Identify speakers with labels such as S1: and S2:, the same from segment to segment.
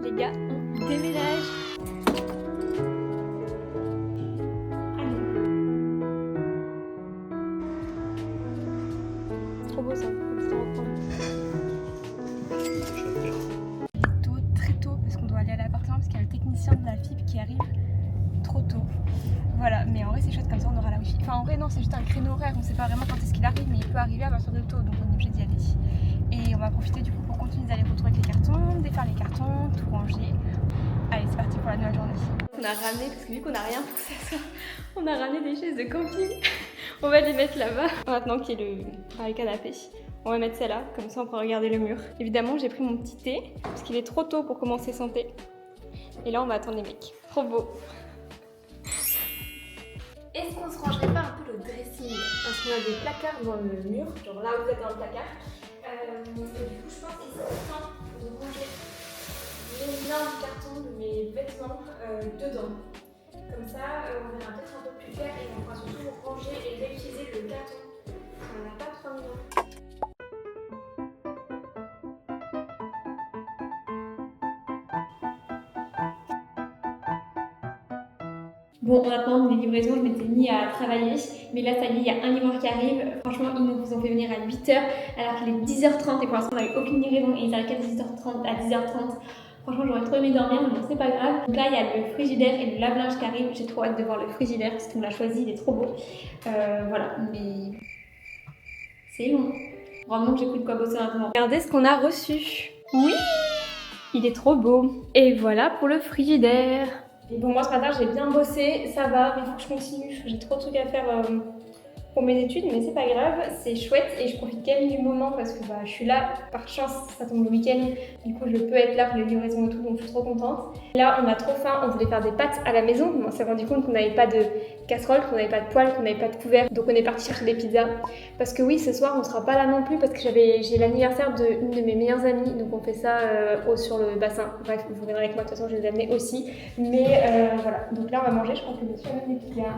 S1: Les gars, on déménage. C'est trop beau ça, c'est trop beau. Tôt, très tôt, parce qu'on doit aller à l'appartement parce qu'il y a le technicien de la FIP qui arrive trop tôt. Voilà, mais en vrai c'est chouette comme ça on aura la wifi. Enfin en vrai non, c'est juste un créneau horaire, on sait pas vraiment quand est-ce qu'il arrive, mais il peut arriver à partir de tôt, donc on est obligé d'y aller. Et on va profiter du coup pour continuer les allers-retours avec les cartons, défaire les cartons, tout ranger. Allez, c'est parti pour la nouvelle journée. On a ramené, parce que vu qu'on a rien pour s'asseoir, on a ramené des chaises de camping. On va les mettre là-bas. Maintenant qu'il y a le canapé, on va mettre celle-là, comme ça on pourra regarder le mur. Évidemment, j'ai pris mon petit thé, parce qu'il est trop tôt pour commencer son thé. Et là, on va attendre les mecs. Trop beau. Est-ce qu'on se rangerait pas un peu le dressing? Parce qu'on a des placards dans le mur, genre là où vous êtes dans le placard. Et du coup, je pense qu'il serait temps de ranger les énormes cartons de mes vêtements dedans. Comme ça, on verra peut-être un peu plus clair et on pourra surtout ranger et réutiliser le carton. On n'en a pas 3 millions. Bon, en attendant les livraisons, je m'étais mis à travailler, mais là, ça y est, il y a un livreur qui arrive. Franchement, ils nous ont fait venir à 8h, alors qu'il est 10h30 et pour l'instant, on n'a eu aucune livraison et ils arrivent qu'à 10h30. Franchement, j'aurais trop aimé dormir, mais bon, c'est pas grave. Donc là, il y a le frigidaire et le lave-linge qui arrivent. J'ai trop hâte de voir le frigidaire parce qu'on l'a choisi, il est trop beau. Voilà, mais c'est long. Vraiment que j'ai plus de quoi bosser maintenant. Regardez ce qu'on a reçu. Oui, il est trop beau. Et voilà pour le frigidaire. Et bon, moi ce matin j'ai bien bossé, ça va, mais il faut que je continue. J'ai trop de trucs à faire pour mes études, mais c'est pas grave, c'est chouette et je profite quand même du moment parce que je suis là, par chance ça tombe le week-end, du coup je peux être là pour les livraisons et tout, donc je suis trop contente. Là on a trop faim, on voulait faire des pâtes à la maison, mais on s'est rendu compte qu'on n'avait pas de casserole, qu'on n'avait pas de poêle, qu'on n'avait pas de couvert, donc on est parti chercher des pizzas. Parce que oui, ce soir on sera pas là non plus parce que j'ai l'anniversaire d'une de mes meilleures amies, donc on fait ça sur le bassin. Bref, vous viendrez avec moi, de toute façon je vais les amener aussi, mais voilà. Donc là on va manger, je crois que le monsieur a même des pizzas.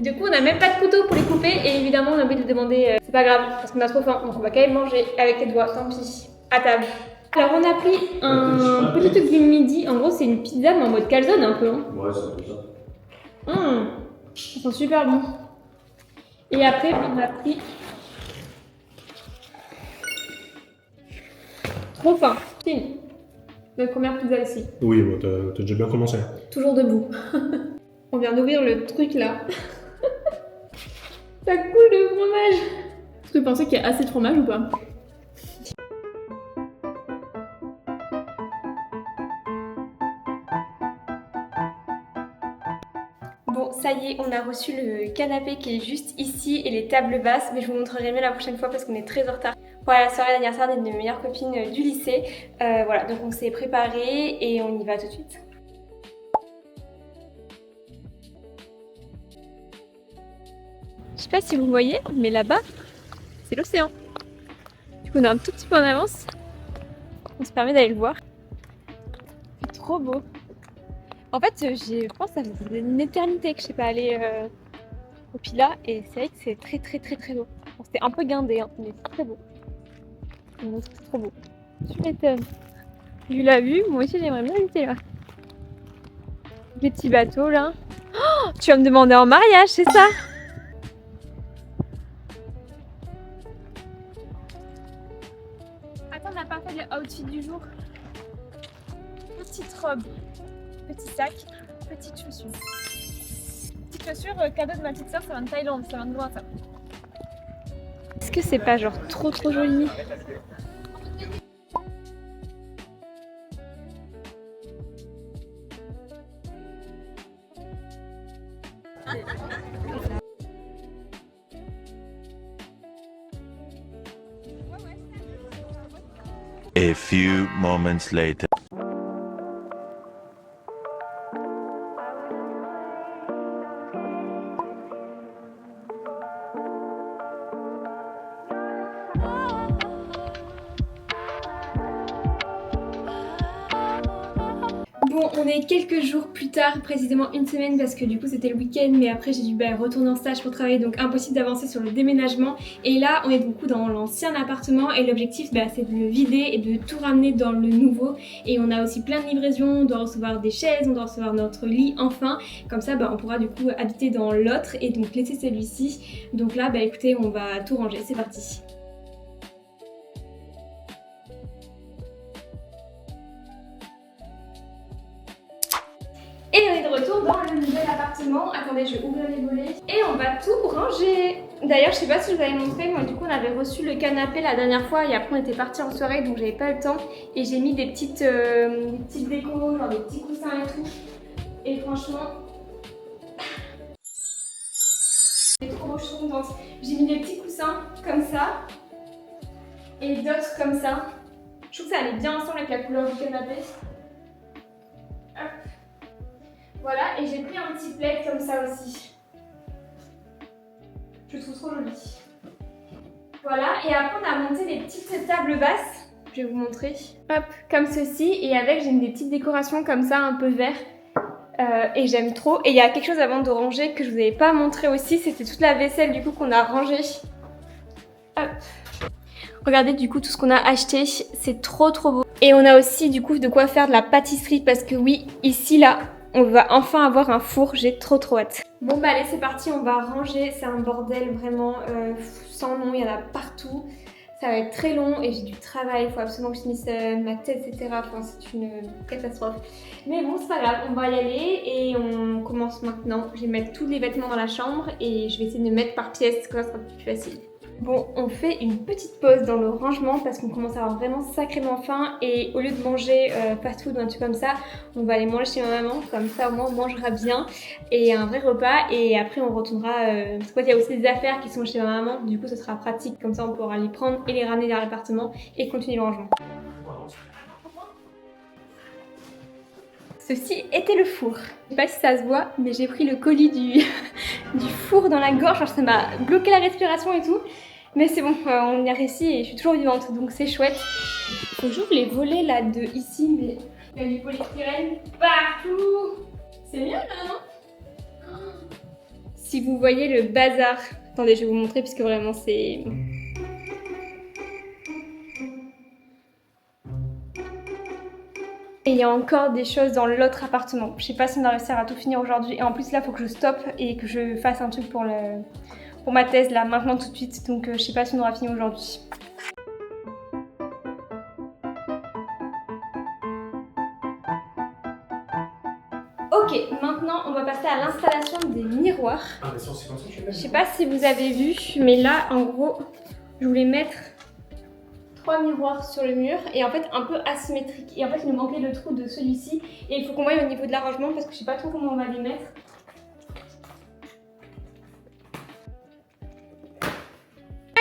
S1: Du coup, on n'a même pas de couteau pour les couper et évidemment, on a oublié de demander. C'est pas grave parce qu'on a trop faim, donc on va quand même manger avec les doigts, tant pis, à table. Alors, on a pris un petit truc du midi. En gros, c'est une pizza mais en mode calzone un peu. Hein.
S2: Ouais, c'est un peu ça.
S1: Ils sont super bons. Et après, on a pris. Trop faim. Fini. Notre première pizza ici.
S2: Oui, bon, t'as déjà bien commencé.
S1: Toujours debout. On vient d'ouvrir le truc là. Ça coule de fromage. Est-ce que vous pensez qu'il y a assez de fromage ou pas? Bon, ça y est, on a reçu le canapé qui est juste ici et les tables basses, mais je vous montrerai mieux la prochaine fois parce qu'on est très en retard. Voilà, la soirée d'anniversaire d'une de mes meilleures copines du lycée. Voilà, donc on s'est préparé et on y va tout de suite. Je sais pas si vous voyez, mais là-bas, c'est l'océan. Du coup, on est un tout petit peu en avance. On se permet d'aller le voir. C'est trop beau. En fait, je pense que ça faisait une éternité que je sais pas aller au Pila et c'est vrai que c'est très beau. Bon, c'était un peu guindé, hein, mais c'est très beau. C'est trop beau. Tu m'étonnes. Vu la vue, moi aussi j'aimerais bien habiter là. Les petits bateaux là. Oh, tu vas me demander en mariage, c'est ça? Attends, on n'a pas fait le outfit du jour. Petite robe, petit sac, petite chaussure. Petite chaussure, cadeau de ma petite soeur, ça vient de Thaïlande, ça vient de loin ça. Est-ce que c'est pas genre trop joli?
S3: A few moments later.
S1: Bon, on est quelques jours plus tard, précisément une semaine parce que du coup c'était le week-end, mais après j'ai dû retourner en stage pour travailler, donc impossible d'avancer sur le déménagement. Et là on est du coup dans l'ancien appartement et l'objectif c'est de le vider et de tout ramener dans le nouveau. Et on a aussi plein de livraisons, on doit recevoir des chaises, on doit recevoir notre lit enfin. Comme ça on pourra du coup habiter dans l'autre et donc laisser celui-ci. Donc là écoutez, on va tout ranger, c'est parti. Et on est de retour dans le nouvel appartement. Attendez, je vais ouvrir les volets. Et on va tout ranger. D'ailleurs, je sais pas si je vous avais montré, moi du coup on avait reçu le canapé la dernière fois et après on était partis en soirée donc j'avais pas le temps. Et j'ai mis des petites décos, genre des petits coussins et tout. Et franchement, c'est trop chaud. Donc j'ai mis des petits coussins comme ça et d'autres comme ça. Je trouve que ça allait bien ensemble avec la couleur du canapé. Hop. Voilà, et j'ai pris un petit plaid comme ça aussi. Je trouve trop joli. Voilà, et après on a monté des petites tables basses. Je vais vous montrer. Hop, comme ceci. Et avec, j'ai mis des petites décorations comme ça, un peu vert. Et j'aime trop. Et il y a quelque chose avant de ranger que je vous avais pas montré aussi. C'était toute la vaisselle du coup qu'on a rangée. Hop. Regardez du coup tout ce qu'on a acheté. C'est trop beau. Et on a aussi du coup de quoi faire de la pâtisserie. Parce que oui, ici là, on va enfin avoir un four, j'ai trop hâte. Bon allez, c'est parti, on va ranger, c'est un bordel vraiment sans nom, il y en a partout. Ça va être très long et j'ai du travail, il faut absolument que je finisse ma thèse, etc. Enfin, c'est une catastrophe. Mais bon, c'est pas grave, on va y aller et on commence maintenant. Je vais mettre tous les vêtements dans la chambre et je vais essayer de mettre par pièce, comme ça sera plus facile. Bon, on fait une petite pause dans le rangement parce qu'on commence à avoir vraiment sacrément faim et au lieu de manger fast-food ou un truc comme ça, on va aller manger chez ma maman, comme ça au moins on mangera bien et un vrai repas et après on retournera, parce qu'il y a aussi des affaires qui sont chez ma maman, du coup ce sera pratique, comme ça on pourra les prendre et les ramener dans l'appartement et continuer le rangement. Ceci était le four. Je sais pas si ça se voit, mais j'ai pris le colis du four dans la gorge, ça m'a bloqué la respiration et tout. Mais c'est bon, on y a réussi et je suis toujours vivante, donc c'est chouette. Faut que j'ouvre les volets là de ici, mais il y a du polystyrène partout. C'est mieux là, non? Si vous voyez le bazar, attendez, je vais vous montrer puisque vraiment c'est... Et il y a encore des choses dans l'autre appartement. Je sais pas si on va réussir à tout finir aujourd'hui. Et en plus là, il faut que je stoppe et que je fasse un truc pour ma thèse là, maintenant tout de suite. Donc je sais pas si on aura fini aujourd'hui. Ok, maintenant on va passer à l'installation des miroirs.
S2: Ah, mais c'est comme ça que tu fais.
S1: Je sais pas si vous avez vu, mais là en gros, je voulais mettre 3 miroirs sur le mur et en fait un peu asymétrique. Et en fait il nous manquait le trou de celui-ci et il faut qu'on voie au niveau de l'arrangement parce que je sais pas trop comment on va les mettre.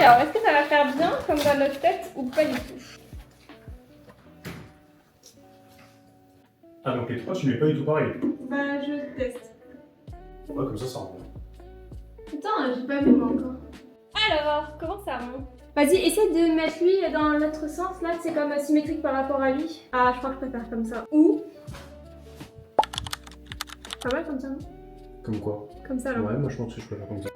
S1: Alors, est-ce que ça va faire bien comme dans notre tête ou pas du tout?
S2: Ah, donc les trois, tu mets pas du tout pareil.
S1: Bah, je teste.
S2: Ouais, comme ça rend bien.
S1: Attends, j'ai pas vu moi encore. Alors, comment ça monte? Vas-y, essaie de mettre lui dans l'autre sens, là, c'est comme symétrique par rapport à lui. Ah, je crois que je préfère comme ça. Ou... Pas mal comme ça, non?
S2: Comme quoi?
S1: Comme ça, là.
S2: Ouais, moi je pense que je peux faire comme ça.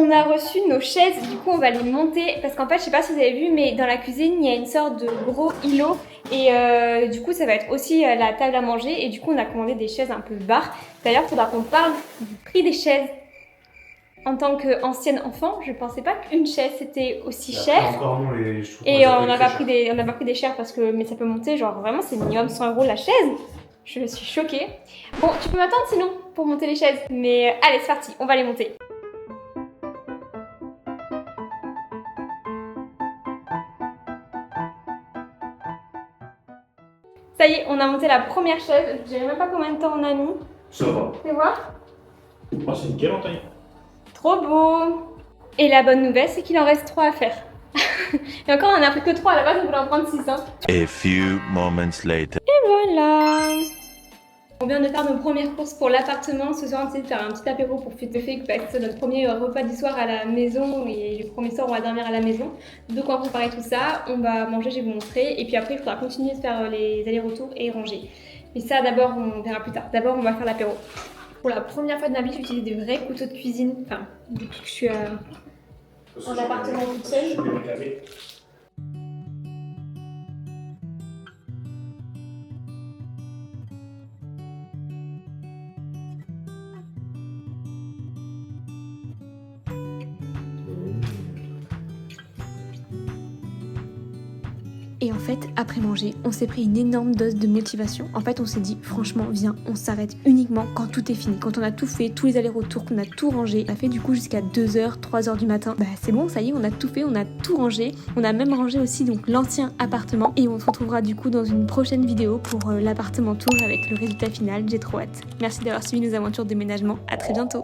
S1: On a reçu nos chaises, du coup on va les monter parce qu'en fait je sais pas si vous avez vu mais dans la cuisine il y a une sorte de gros îlot et du coup ça va être aussi la table à manger et du coup on a commandé des chaises un peu bar. D'ailleurs il faudra qu'on parle du prix des chaises. En tant qu'ancienne enfant, je pensais pas qu'une chaise c'était aussi cher. Et on n'a pas pris des chères parce que mais ça peut monter, genre vraiment c'est minimum 100 € la chaise. Je suis choquée. Bon, tu peux m'attendre sinon pour monter les chaises. Mais allez, c'est parti, on va les monter. Ça y est, on a monté la première chaise. Je dirais même pas combien de temps on a mis.
S2: Ça va.
S1: Fais voir.
S2: Oh, c'est nickel en taille.
S1: Trop beau. Et la bonne nouvelle, c'est qu'il en reste 3 à faire. Et encore, on en a pris que 3 à la base, on voulait en prendre 6. Hein.
S3: A few moments later.
S1: Et voilà. Bon vient de faire nos premières courses pour l'appartement. Ce soir, on essaie de faire un petit apéro pour fêter le fait que c'est notre premier repas du soir à la maison et le premier soir, on va dormir à la maison. Donc, on va préparer tout ça. On va manger, je vais vous montrer. Et puis après, il faudra continuer de faire les allers-retours et ranger. Mais ça, d'abord, on verra plus tard. D'abord, on va faire l'apéro. Pour la première fois de ma vie, j'utilise des vrais couteaux de cuisine. Enfin, depuis que je suis en appartement toute seule. Et en fait, après manger, on s'est pris une énorme dose de motivation. En fait, on s'est dit, franchement, viens, on s'arrête uniquement quand tout est fini. Quand on a tout fait, tous les allers-retours, qu'on a tout rangé. On a fait du coup jusqu'à 2h, 3h du matin. Bah c'est bon, ça y est, on a tout fait, on a tout rangé. On a même rangé aussi donc l'ancien appartement. Et on se retrouvera du coup dans une prochaine vidéo pour l'appartement tour avec le résultat final. J'ai trop hâte. Merci d'avoir suivi nos aventures de déménagement. À très bientôt.